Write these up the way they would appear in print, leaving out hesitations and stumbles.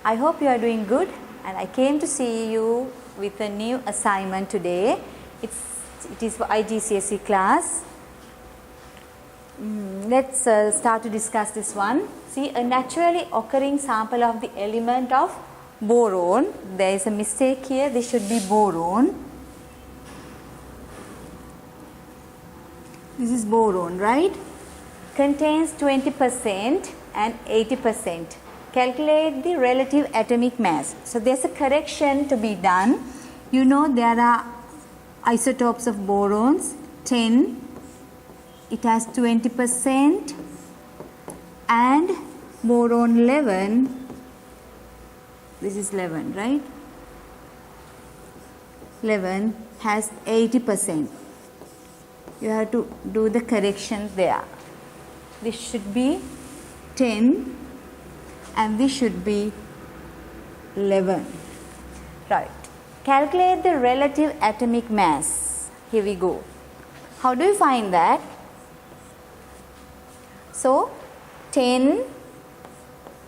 I hope you are doing good, and I came to see you with a new assignment today. It is for IGCSE class. Let's start to discuss this one. See, a naturally occurring sample of the element of boron. There is a mistake here. This should be boron. This is boron, right? Contains 20% and 80%. Calculate the relative atomic mass. So there's a correction to be done. You know there are isotopes of borons, 10, it has 20%, and boron 11, this is 11, right? 11 has 80%. You have to do the correction there. This should be 10 and this should be 11. Right. Calculate the relative atomic mass. Here we go. How do you find that? So 10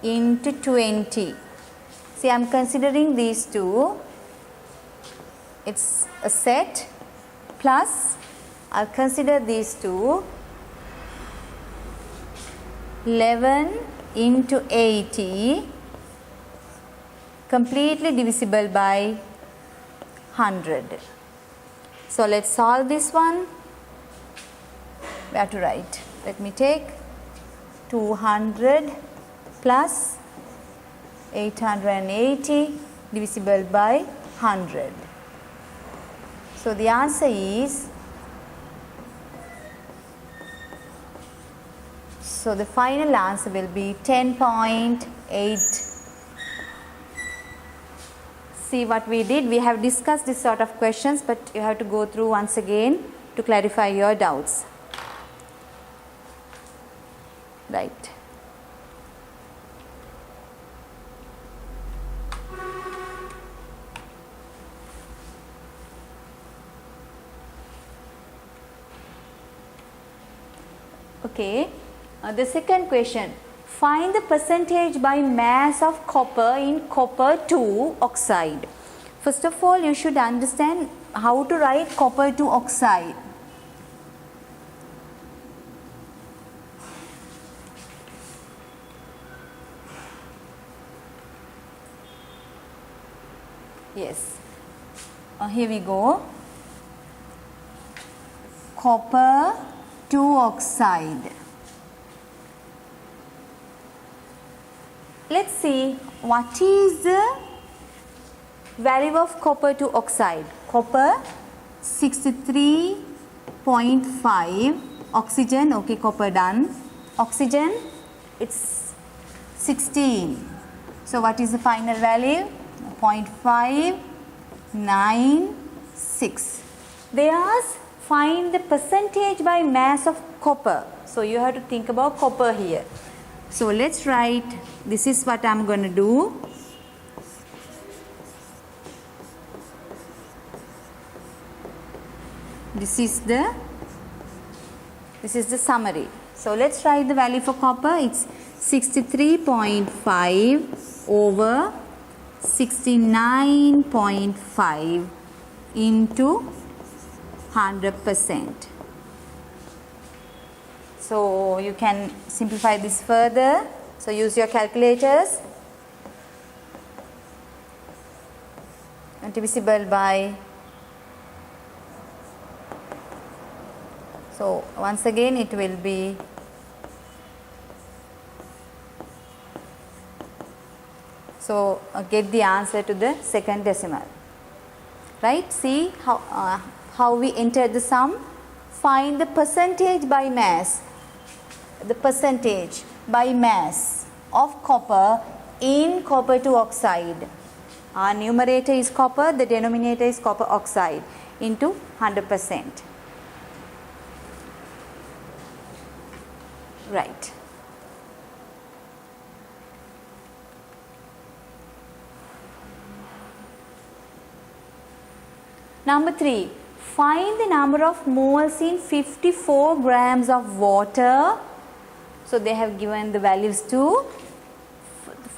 into 20. See, I am considering these two. It's a set plus I'll consider these two. 11 into 80 completely divisible by 100. So let's solve this one. We have to write. Let me take 200 plus 880 divisible by 100. So the answer is, so the final answer will be 10.8. See what we did? We have discussed this sort of questions, but you have to go through once again to clarify your doubts. Right. Okay. The second question, find the percentage by mass of copper in copper 2 oxide. First of all, you should understand how to write copper 2 oxide. Yes. Here we go. Copper 2 oxide. Let's see what is the value of copper 2 oxide. Copper 63.5, oxygen, okay, copper done. Oxygen, it's 16. So what is the final value? 0.596. They ask find the percentage by mass of copper. So you have to think about copper here. So let's write, this is what I'm going to do. This is the summary. So let's write the value for copper. It's 63.5 over 69.5 into 100%. So you can simplify this further. So use your calculators. And divisible by. So once again it will be get the answer to the second decimal. Right? See how we entered the sum. Find the percentage by mass. The percentage by mass of copper in copper 2 oxide. Our numerator is copper, the denominator is copper oxide into 100%. Right. Number 3. Find the number of moles in 54 grams of water. So they have given the values to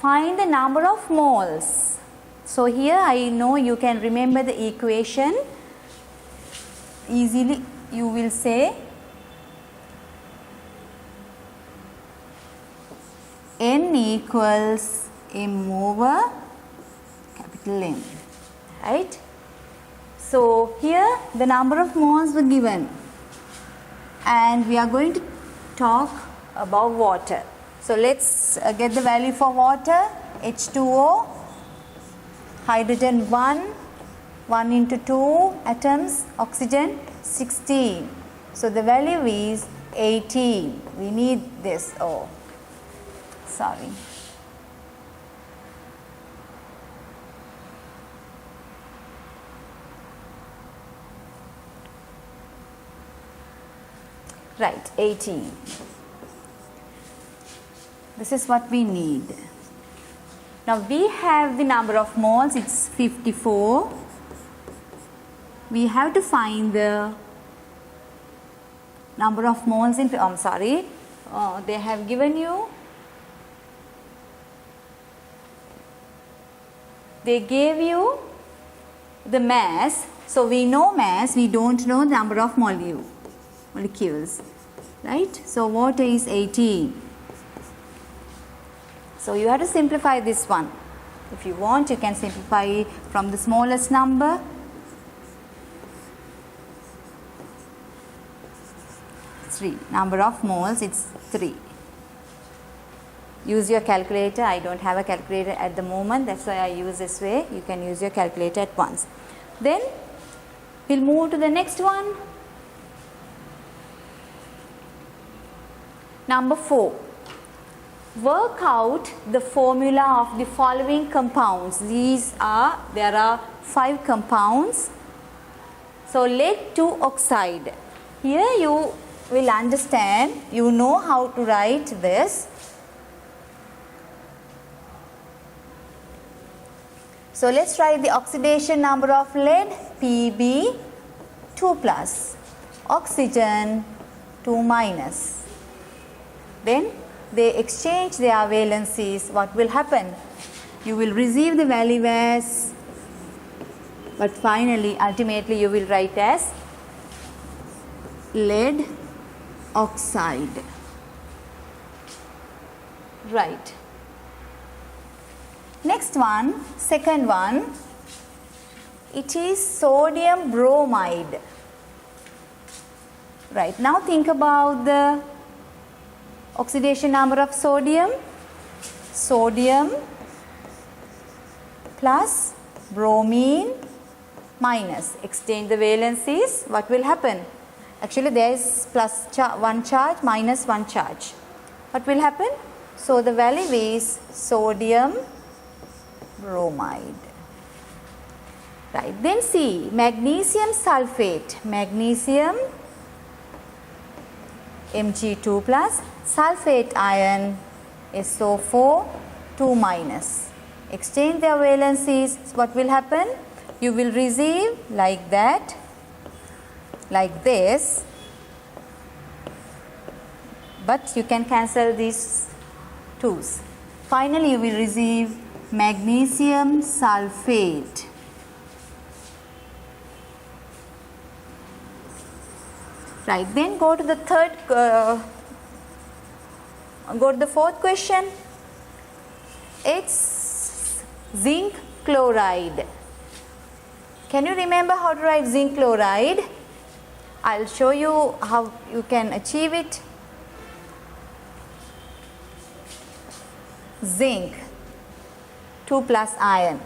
Find the number of moles. So here I know you can remember the equation easily. You will say N equals M over capital M, right? So here the number of moles were given, and we are going to talk about water. So let's get the value for water. H2O, hydrogen 1 into 2 atoms, oxygen 16. So the value is 18. We need this. Oh, sorry. Right, 18. This is what we need. Now we have the number of moles, it's 54. We have to find the number of moles in, I'm sorry, they have given you, they gave you the mass. So we know mass, we don't know the number of molecules, right? So water is 18. So you have to simplify this one. If you want, you can simplify from the smallest number. Three. Number of moles, it's 3. Use your calculator. I don't have a calculator at the moment, that's why I use this way. You can use your calculator at once. Then we'll move to the next one. Number 4. Work out the formula of the following compounds. There are 5 compounds. So lead 2 oxide. Here you will understand, you know how to write this. So let's write the oxidation number of lead, Pb 2 plus, oxygen 2 minus. Then they exchange their valencies. What will happen? You will receive the value as, but finally, ultimately you will write as lead oxide. Right. Next one, second one, it is sodium bromide. Right. Now think about the oxidation number of sodium. Sodium plus bromine minus. Exchange the valencies. What will happen? Actually there is plus 1 charge minus 1 charge. What will happen? So the value is sodium bromide. Right. Then see, magnesium sulfate. Magnesium Mg2 plus, sulfate ion SO4 2 minus. Exchange their valencies. What will happen? You will receive like that, like this, but you can cancel these 2's. Finally you will receive magnesium sulfate. Right, then go to the fourth question. It's zinc chloride. Can you remember how to write zinc chloride? I'll show you how you can achieve it. Zinc 2 plus ion,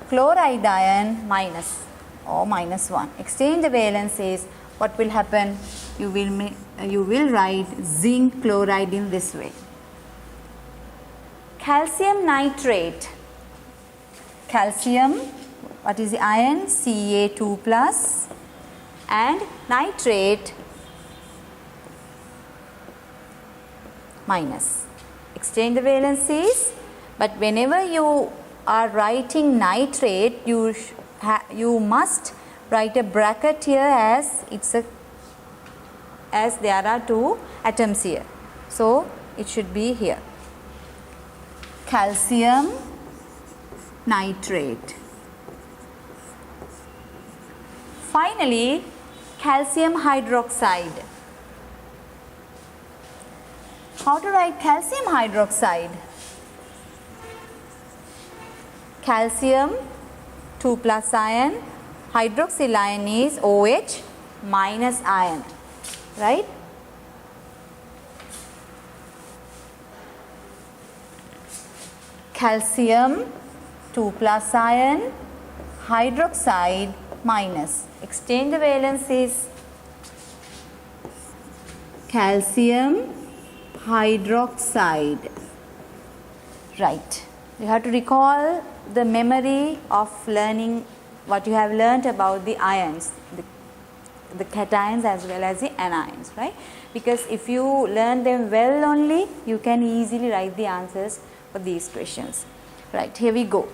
chloride ion minus or minus 1. Exchange the valencies. What will happen? You will write zinc chloride in this way. Calcium nitrate. Calcium, what is the ion? Ca2 plus, and nitrate minus. Exchange the valencies. But whenever you are writing nitrate, you must write a bracket here as there are 2 atoms here. So it should be here. calcium nitrate. Finally, calcium hydroxide. How to write calcium hydroxide? Calcium 2 plus ion, hydroxyl ion is OH minus ion, right? Calcium 2 plus ion, hydroxide minus. Exchange the valencies. Calcium hydroxide. Right. You have to recall the memory of learning what you have learnt about the ions, the cations as well as the anions, right? Because if you learn them well only, you can easily write the answers for these questions. Right, here we go.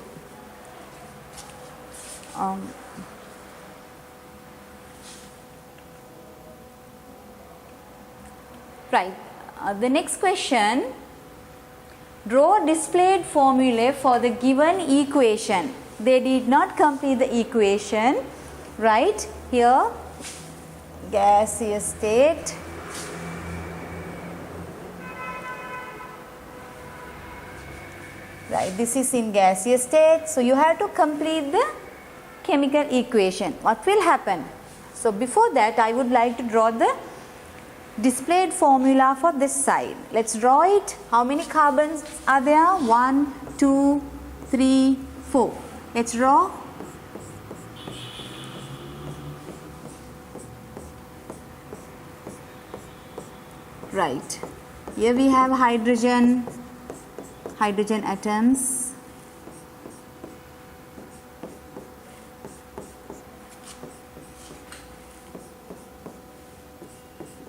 Right, the next question, draw displayed formulae for the given equation. They did not complete the equation, right? Here, gaseous state, right, this is in gaseous state, so you have to complete the chemical equation. What will happen? So before that, I would like to draw the displayed formula for this side. Let's draw it. How many carbons are there? 1, 2, 3, 4. Let's draw. Right. Here we have hydrogen atoms.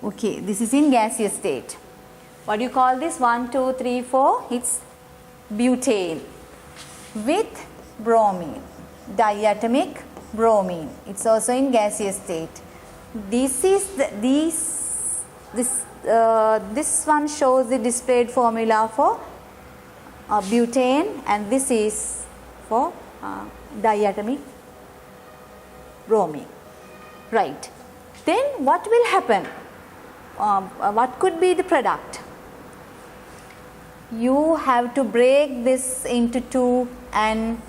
Okay, this is in gaseous state. What do you call this? 1, 2, 3, 4. It's butane with bromine, diatomic bromine. It's also in gaseous state. This is this one shows the displayed formula for butane, and this is for diatomic bromine. Right. Then what will happen? What could be the product? You have to break this into two and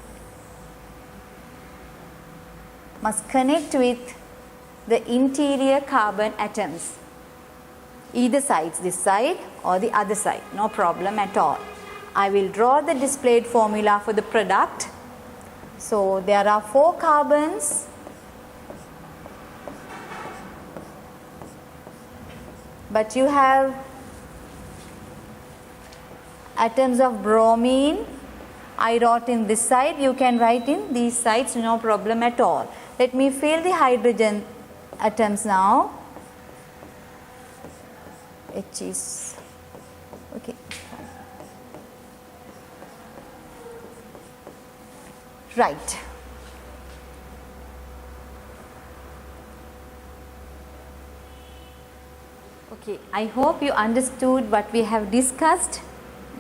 must connect with the interior carbon atoms, either sides, this side or the other side, no problem at all. I will draw the displayed formula for the product. So there are 4 carbons, but you have atoms of bromine. I wrote in this side, you can write in these sides, no problem at all. Let me fill the hydrogen atoms now. H is okay. Right. Okay, I hope you understood what we have discussed.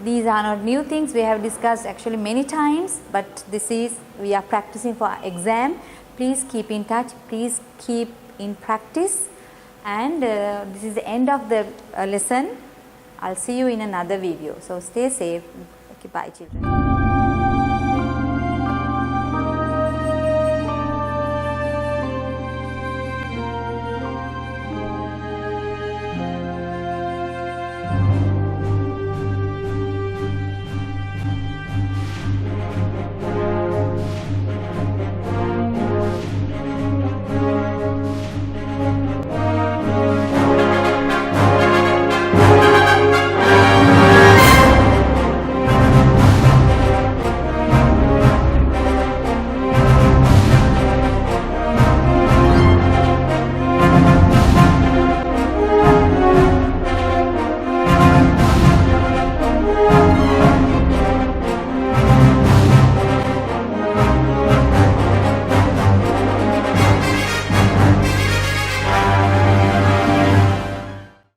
These are not new things, we have discussed actually many times, but this is, we are practicing for our exam. Please keep in touch, please keep in practice, and this is the end of the lesson. I'll see you in another video. So stay safe. Okay, bye children.